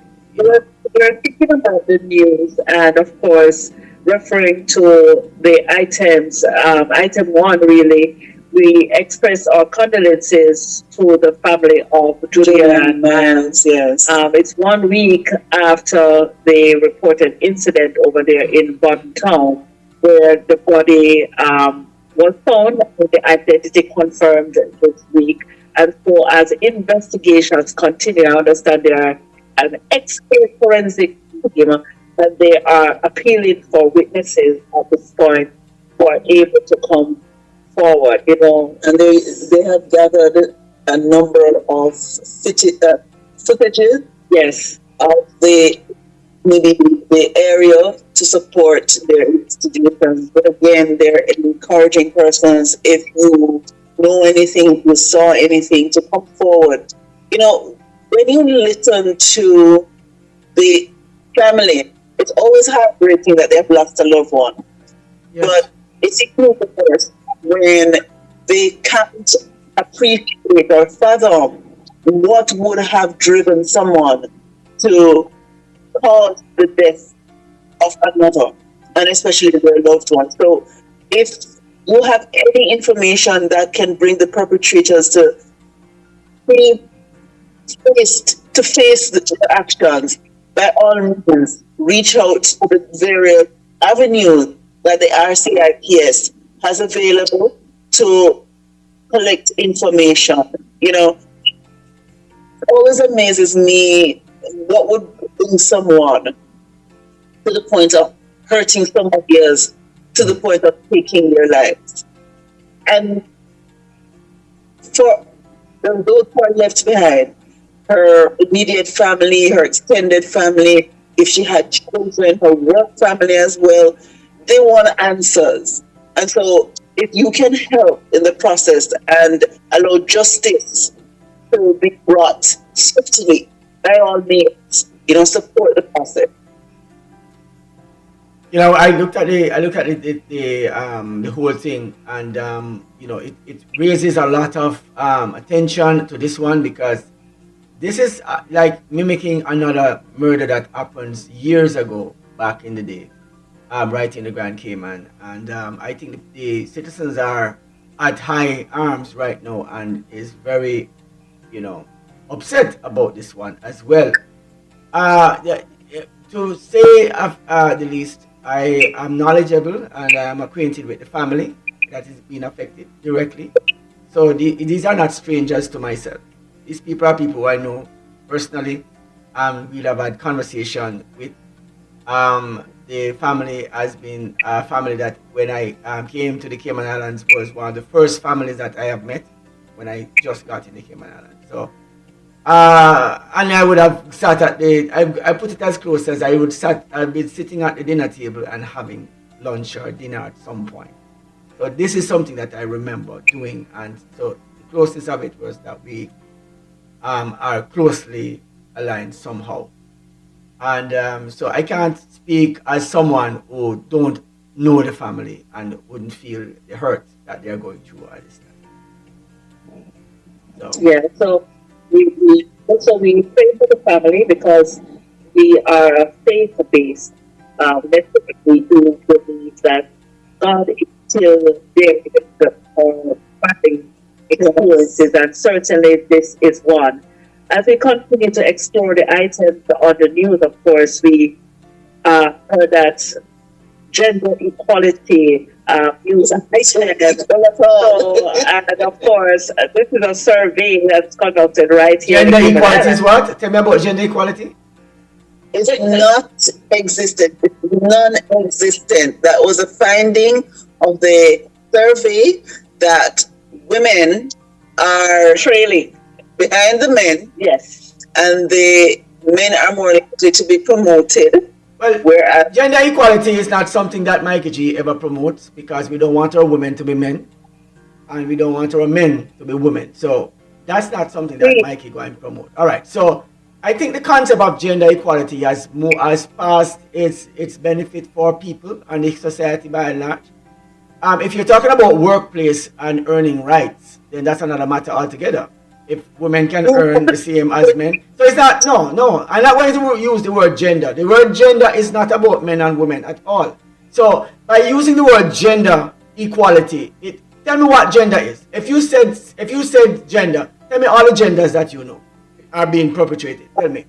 thinking about the news and, of course, referring to the items. Item one, really, we express our condolences to the family of Julian Miles. Yes. It's 1 week after the reported incident over there in Button Town, where the body was found with the identity confirmed this week. And so as investigations continue, I understand there are an expert forensic team and they are appealing for witnesses at this point who are able to come forward, And they have gathered a number of footages Yes. of maybe the area to support their institutions. But again, they're encouraging persons, if you know anything, you saw anything, to come forward. When you listen to the family, it's always heartbreaking that they've lost a loved one. Yes. But it's equally worse when they can't appreciate or fathom what would have driven someone to cause the death of another, and especially their loved one. So if you have any information that can bring the perpetrators to face the actions, by all means, reach out to the various avenues that the RCIPS has available to collect information. It always amazes me what would bring someone to the point of hurting somebody else, to the point of taking their lives. And for those who are left behind, her immediate family, her extended family, if she had children, her work family as well, they want answers. And so if you can help in the process and allow justice to be brought swiftly, by all means, support the process. I looked at the whole thing, and it raises a lot of attention to this one, because this is like mimicking another murder that happens years ago, back in the day, right in the Grand Cayman. And I think the citizens are at high arms right now and is very, upset about this one as well. To say the least, I am knowledgeable and I am acquainted with the family that is being affected directly. So these are not strangers to myself. These people are people who I know personally, and we'll have had conversation with. The family has been a family that, when I came to the Cayman Islands, was one of the first families that I have met when I just got in the Cayman Islands. So, and I would have sat at I put it as close as I've been sitting at the dinner table and having lunch or dinner at some point. So this is something that I remember doing, and so the closest of it was that we are closely aligned somehow. And so I can't speak as someone who don't know the family and wouldn't feel the hurt that they're going through at this time. So we pray for the family, because we are a faith-based network. We do believe that God is still there for fighting experiences, and certainly this is one. As we continue to explore the items on the news, of course, we heard that gender equality news items. So, and of course, this is a survey that's conducted right here. Gender equality is what? Tell me about gender equality. It's not existent. It's non-existent. That was a finding of the survey that women are trailing behind the men. Yes. And the men are more likely to be promoted. Well, whereas gender equality is not something that Mikey G ever promotes, because we don't want our women to be men and we don't want our men to be women. So that's not something that Mikey going to promote. All right. So I think the concept of gender equality has passed its benefit for people and the society by and large. If you're talking about workplace and earning rights, then that's another matter altogether. If women can earn the same as men. So it's not, no. I'm not going to use the word gender. The word gender is not about men and women at all. So by using the word gender equality, tell me what gender is. If you said gender, tell me all the genders that you know are being perpetrated. Tell me.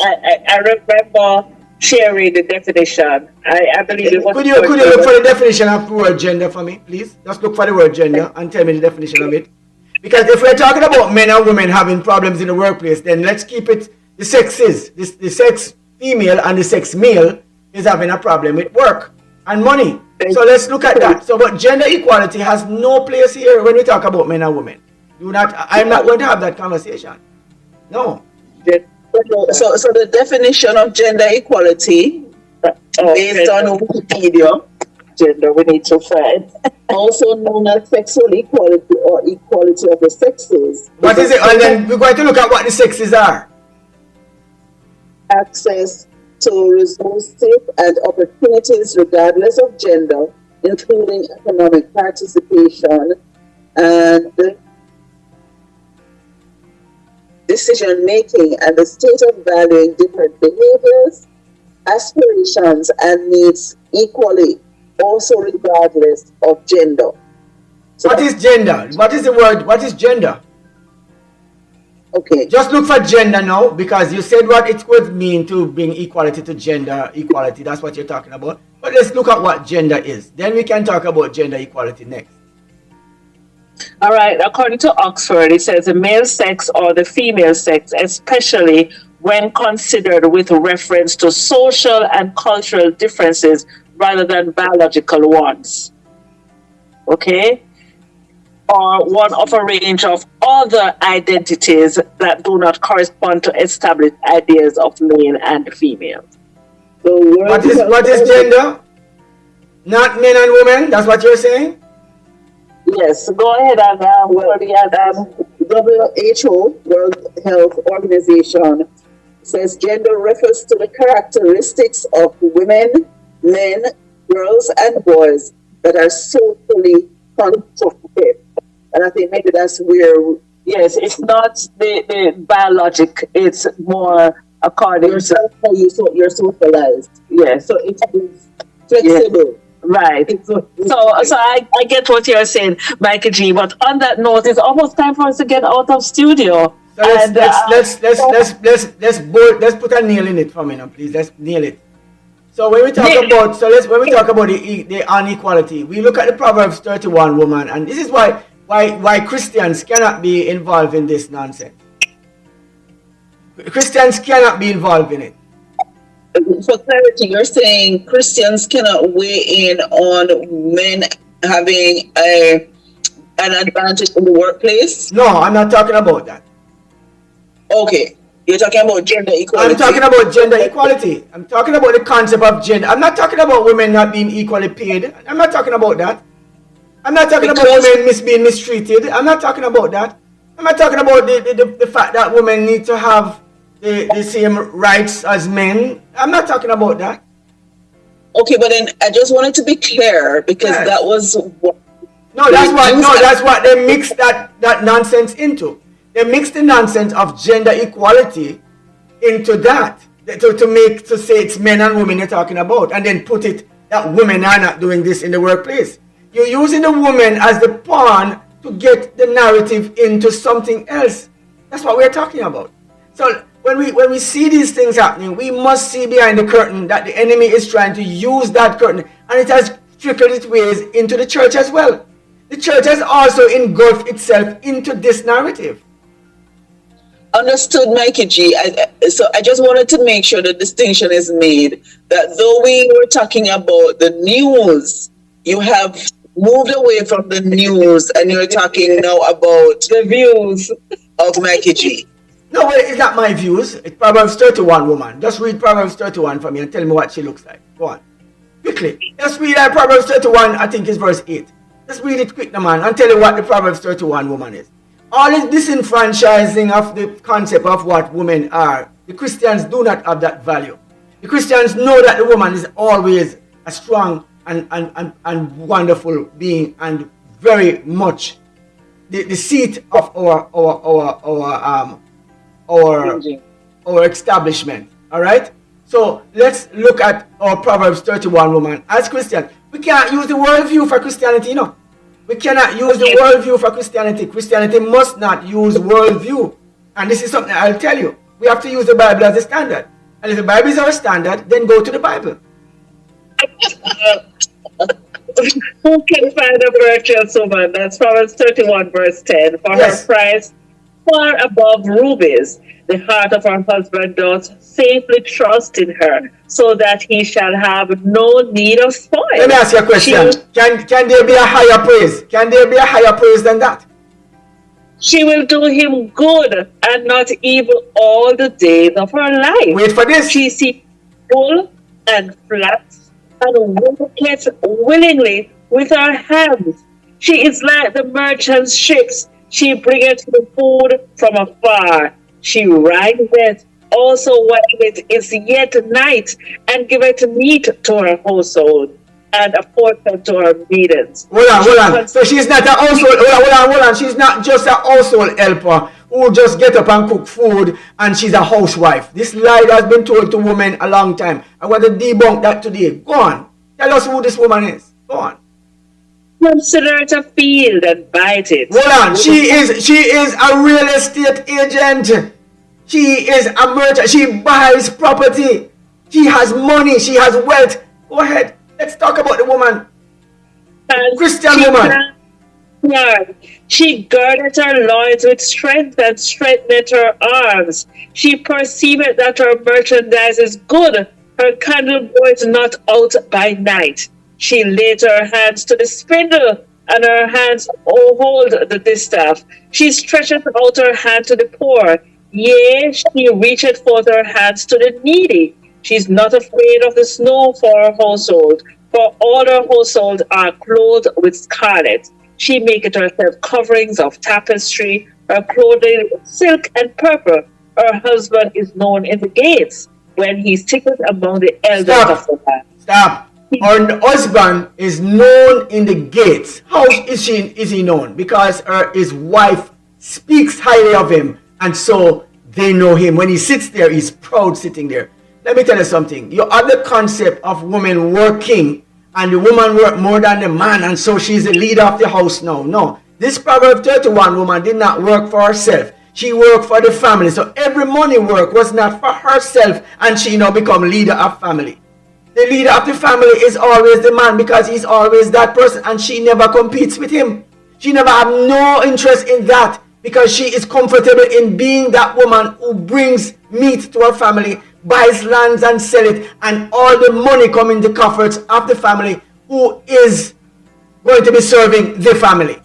I remember sharing the definition. I believe it was. Could you look for the definition of the word gender for me, please? Just look for the word gender and tell me the definition of it. Because if we're talking about men and women having problems in the workplace, then let's keep it the sexes. The sex female and the sex male is having a problem with work and money. So let's look at that. So, but gender equality has no place here when we talk about men and women. I'm not going to have that conversation. No. So the definition of gender equality, based on Wikipedia, gender we need to find. also known as sexual equality or equality of the sexes. What is it? And then we're going to look at what the sexes are. Access to resources and opportunities regardless of gender, including economic participation and decision making, and the state of valuing different behaviors, aspirations, and needs equally, also regardless of gender. So what is gender? What is the word? What is gender? Okay. Just look for gender now, because you said what it would mean to bring equality to gender equality. That's what you're talking about. But let's look at what gender is. Then we can talk about gender equality next. All right. According to Oxford, it says the male sex or the female sex, especially when considered with reference to social and cultural differences rather than biological ones. Okay? Or one of a range of other identities that do not correspond to established ideas of male and female. So what is gender? Not men and women? That's what you're saying? Yes, go ahead and WHO, World Health Organization, says gender refers to the characteristics of women, men, girls, and boys that are socially constructed. And I think maybe that's where... Yes, it's not the biologic, it's more according to... You're socialized. Yes. So it is flexible. Yes. Right. So I get what you're saying, Michael G. But on that note, it's almost time for us to get out of studio. So let's put a nail in it for me now, please. Let's nail it. So when we talk about the inequality, we look at the Proverbs 31 woman, and this is why Christians cannot be involved in this nonsense. Christians cannot be involved in it. For clarity, you're saying Christians cannot weigh in on men having an advantage in the workplace? No, I'm not talking about that. Okay. You're talking about gender equality. I'm talking about gender equality. I'm talking about the concept of gender. I'm not talking about women not being equally paid. I'm not talking about that. I'm not talking about women being mistreated. I'm not talking about that. I'm not talking about the fact that women need to have the same rights as men. I'm not talking about that. Okay, but then I just wanted to be clear, because that was what... That's what they mixed that nonsense into. They mixed the nonsense of gender equality into that to say it's men and women you're talking about, and then put it that women are not doing this in the workplace. You're using the woman as the pawn to get the narrative into something else. That's what we're talking about. So when we see these things happening, we must see behind the curtain that the enemy is trying to use that curtain, and it has trickled its ways into the church as well. The church has also engulfed itself into this narrative. understood, Mikey G. So I just wanted to make sure the distinction is made that though we were talking about the news, you have moved away from the news and you're talking now about The views. of Mikey G. No, well, it's not my views. It's Proverbs 31, woman. Just read Proverbs 31 for me and tell me what she looks like. Go on. Quickly. Just read that Proverbs 31, I think it's verse 8. Just read it quick, no, man, and tell you what the Proverbs 31 woman is. All this disenfranchising of the concept of what women are, the Christians do not have that value. The Christians know that the woman is always a strong and wonderful being and very much the seat of our establishment. All right. So let's look at our Proverbs 31 woman. As Christians, we can't use the worldview for Christianity, you know. We cannot use the worldview for Christianity. Christianity must not use worldview. And this is something I'll tell you. We have to use the Bible as a standard. And if the Bible is our standard, then go to the Bible. Who can find a virtuous woman? That's Proverbs 31, verse 10. For Yes. her price far above rubies. The heart of her husband doth safely trust in her, so that he shall have no need of spoil. Let me ask you a question. Can there be a higher praise? Can there be a higher praise than that? She will do him good and not evil all the days of her life. Wait for this. She seeks full and flat and worketh willingly with her hands. She is like the merchant's ships. She bringeth the food from afar. She riseth also while it is yet night, and giveth meat to her household, and a portion to her maidens. Hold on. So she's not a household. Hold on. She's not just a household helper who just get up and cook food and she's a housewife. This lie has been told to women a long time. I want to debunk that today. Go on. Tell us who this woman is. Go on. Consider it a field and bite it. Hold on. She is a real estate agent. She is a merchant. She buys property. She has money. She has wealth. Go ahead. Let's talk about the woman. Christian woman. She girded her loins with strength and strengthened her arms. She perceived that her merchandise is good. Her candle burns not out by night. She laid her hands to the spindle, and her hands hold the distaff. She stretcheth out her hand to the poor. Yea, she reacheth forth her hands to the needy. She is not afraid of the snow for her household, for all her household are clothed with scarlet. She maketh herself coverings of tapestry, her clothing with silk and purple. Her husband is known in the gates, when he sitteth among the elders of the land. Stop. Her husband is known in the gates. How is he known? Because his wife speaks highly of him, and so they know him. When he sits there, he's proud sitting there. Let me tell you something. You have the concept of women working, and the woman work more than the man, and so she's the leader of the house now. No. This Proverb 31 woman did not work for herself. She worked for the family. So every money work was not for herself, and she now become leader of family. The leader of the family is always the man, because he's always that person, and she never competes with him. She never have no interest in that, because she is comfortable in being that woman who brings meat to her family, buys lands and sell it, and all the money come in the coffers of the family who is going to be serving the family.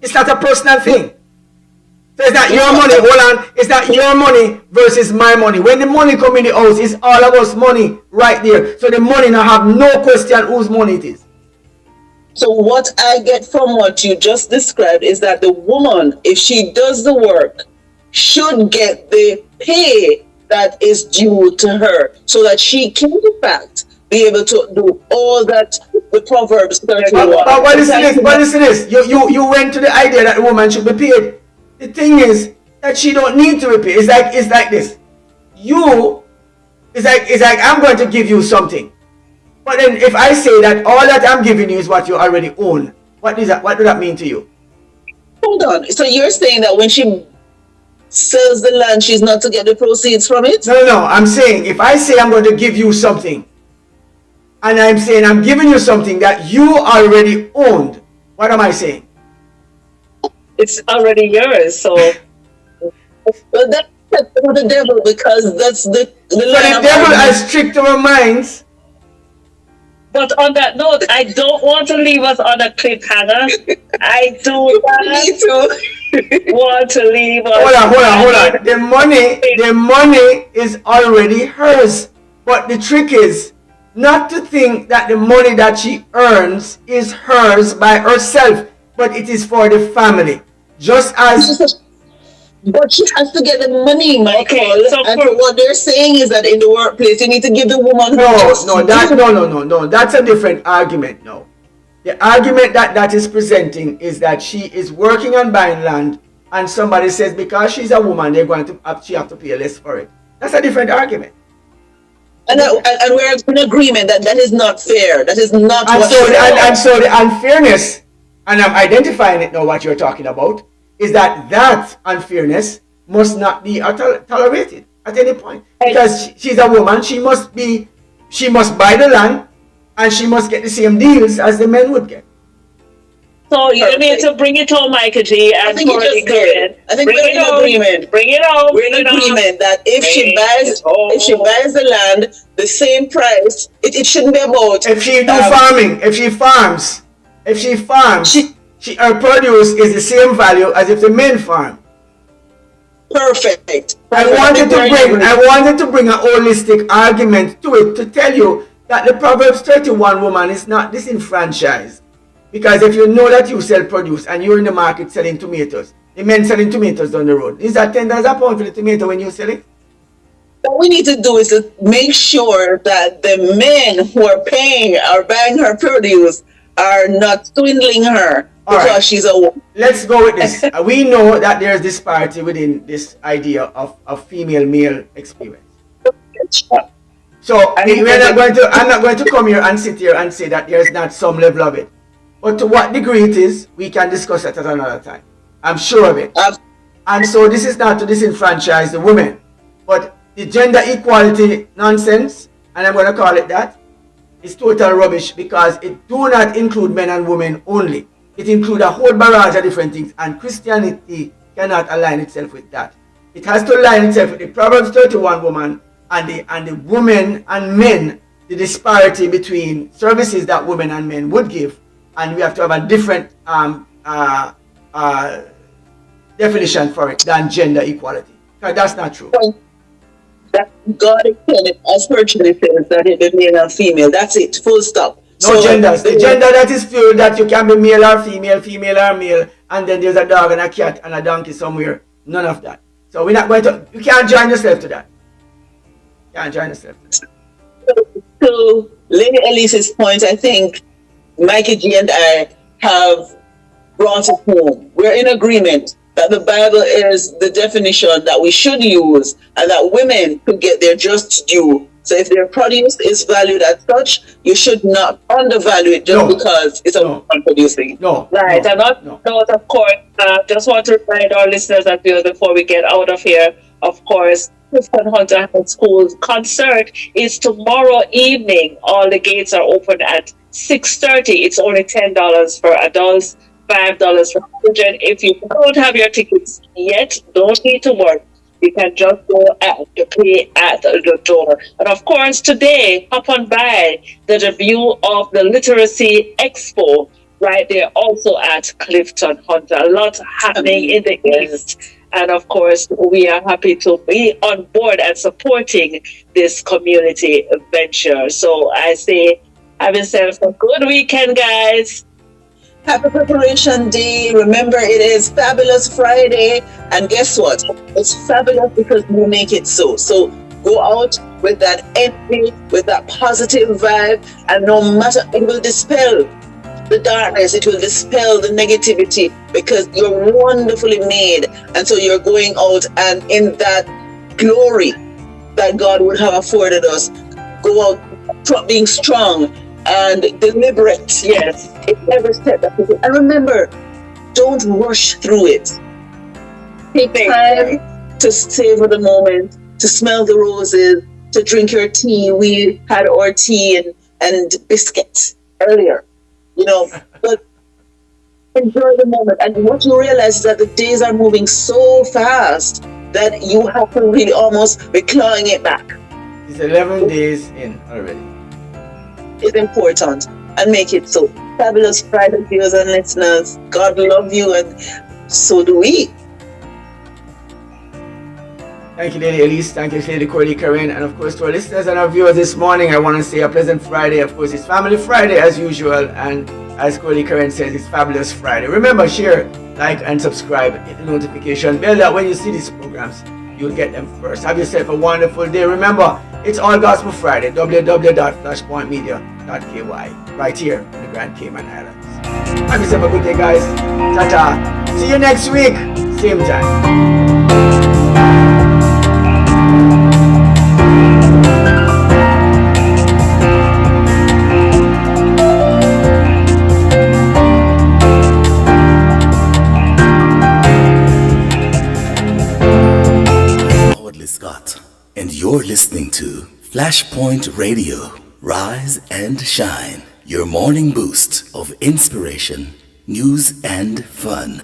It's not a personal thing. So it's not your money, hold on, it's not your money versus my money. When the money come in the house, it's all of us money right there. So the money now have no question whose money it is. So what I get from what you just described is that the woman, if she does the work, should get the pay that is due to her, so that she can in fact be able to do all that the Proverbs 31. But listen this. You went to the idea that the woman should be paid. The thing is that she don't need to be paid. It's like this. It's like I'm going to give you something. But then if I say that all that I'm giving you is what you already own, what does that mean to you? Hold on. So you're saying that when she sells the land, she's not to get the proceeds from it? No. I'm saying if I say I'm going to give you something, and I'm saying I'm giving you something that you already owned, what am I saying? It's already yours, so... Well, For the devil, because that's the So line the of devil argument. has tricked our minds. But on that note, I don't want to leave us on a cliffhanger. I do not Me too. want to leave us. Hold on. The money is already hers. But the trick is not to think that the money that she earns is hers by herself, but it is for the family. Just as But she has to get the money, Michael. Okay, so and for- so what they're saying is that in the workplace, you need to give the woman no, that's a different argument. No, the argument that is presenting is that she is working on buying land, and somebody says because she's a woman, they're going to she have to pay less for it. That's a different argument. And we're in agreement that that is not fair. That is not And what so the unfairness, and I'm identifying it now. What you're talking about is that unfairness must not be tolerated at any point, because she's a woman. She must buy the land, and she must get the same deals as the men would get. So you need to bring it home, Michael G. I And think you Courtney just did. I think Bring we're it in home. agreement. Bring it home. We're in agreement that if she buys the land, the same price, it shouldn't be about. If she do farming, if she farms, her produce is the same value as if the men farm. Perfect. I wanted to bring a holistic argument to it to tell you that the Proverbs 31 woman is not disenfranchised. Because if you know that you sell produce and you're in the market selling tomatoes, the men selling tomatoes down the road, is that $10 a pound for the tomato when you sell it? What we need to do is to make sure that the men who are buying her produce are not swindling her because she's a woman. Let's go with this. We know that there's disparity within this idea of female-male experience. So I'm not going to come here and sit here and say that there's not some level of it. But to what degree it is, we can discuss it at another time. I'm sure of it. And so this is not to disenfranchise the women, but the gender equality nonsense, and I'm going to call it that, is total rubbish, because it do not include men and women only. It includes a whole barrage of different things, and Christianity cannot align itself with that. It has to align itself with the Proverbs 31 woman and the women and men, the disparity between services that women and men would give, and we have to have a different definition for it than gender equality. Because that's not true. That God intended, as Virtually says, that it be male and female. That's it. Full stop. No genders. The gender that is fluid, that you can be male or female, female or male, and then there's a dog and a cat and a donkey somewhere. None of that. So we're not going to. You can't join yourself to that. You can't join yourself to that. To Lady Elise's point, I think Mikey G and I have brought it home. We're in agreement that the Bible is the definition that we should use, and that women could get their just due. So if their produce is valued as such, you should not undervalue it just because it's a woman producing. Right. And on note, of course, just want to remind our listeners that before we get out of here, of course, Clifton Hunter High School's concert is tomorrow evening. All the gates are open at 6:30. It's only $10 for adults, $5 for children. If you don't have your tickets yet, don't need to worry. You can just go to pay at the door. And of course, today, hop on by the debut of the Literacy Expo right there, also at Clifton Hunter. A lot happening in the East. And of course, we are happy to be on board and supporting this community venture. So I say, have yourself a good weekend, guys. Happy Preparation Day. Remember, it is Fabulous Friday. And guess what? It's fabulous because we make it so. So go out with that energy, with that positive vibe. And no matter, it will dispel the darkness. It will dispel the negativity because you're wonderfully made. And so you're going out and in that glory that God would have afforded us, go out being strong and deliberate. Yes. In every step that you do. And remember, don't rush through it. Take time to savor the moment, to smell the roses, to drink your tea. We had our tea and biscuits earlier, but enjoy the moment. And what you realize is that the days are moving so fast that you have to really almost be clawing it back. It's 11 days in already. It's important and make it so. Fabulous Friday viewers and listeners. God love you and so do we. Thank you, Lady Elise. Thank you, Lady Corley Karen. And of course, to our listeners and our viewers this morning, I want to say a pleasant Friday. Of course, it's Family Friday as usual. And as Corley Karen says, it's Fabulous Friday. Remember, share, like, and subscribe. Hit the notification bell that when you see these programs, you'll get them first. Have yourself a wonderful day. Remember, it's All Gospel Friday. www.flashpointmedia.ky. Right here in the Grand Cayman Islands. Have yourself a good day, guys. Ta-ta. See you next week. Same time. Scott, and you're listening to Flashpoint Radio. Rise and shine. Your morning boost of inspiration, news, and fun.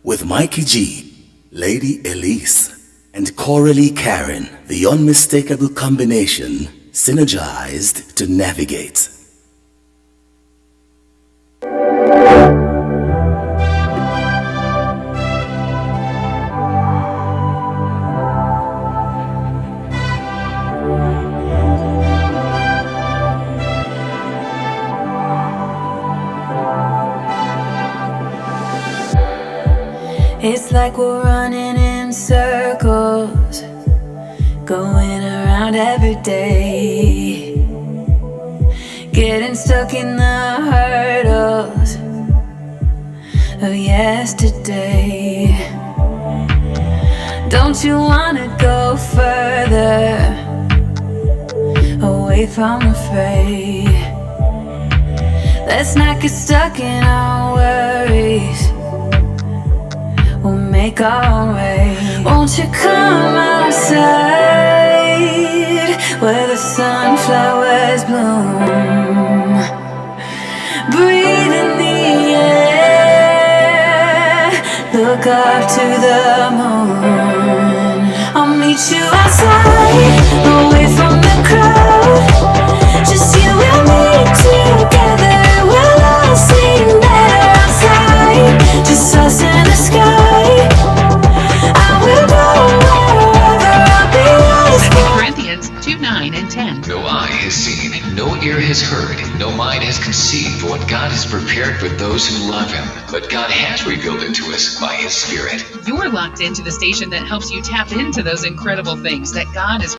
With Mikey G, Lady Elise, and Coralie Karen. The unmistakable combination, synergized to navigate. It's like we're running in circles, going around every day, getting stuck in the hurdles of yesterday. Don't you wanna go further, away from the fray? Let's not get stuck in our worries, we'll make our own way. Won't you come outside where the sunflowers bloom? Breathe in the air, look up to the moon. I'll meet you outside, away from the crowd. Just you and me together, we'll all sing better outside. Just us in the sky. Corinthians 2:9 and 10. No eye has seen, no ear has heard, no mind has conceived what God has prepared for those who love Him. But God has revealed it to us by His Spirit. You're locked into the station that helps you tap into those incredible things that God has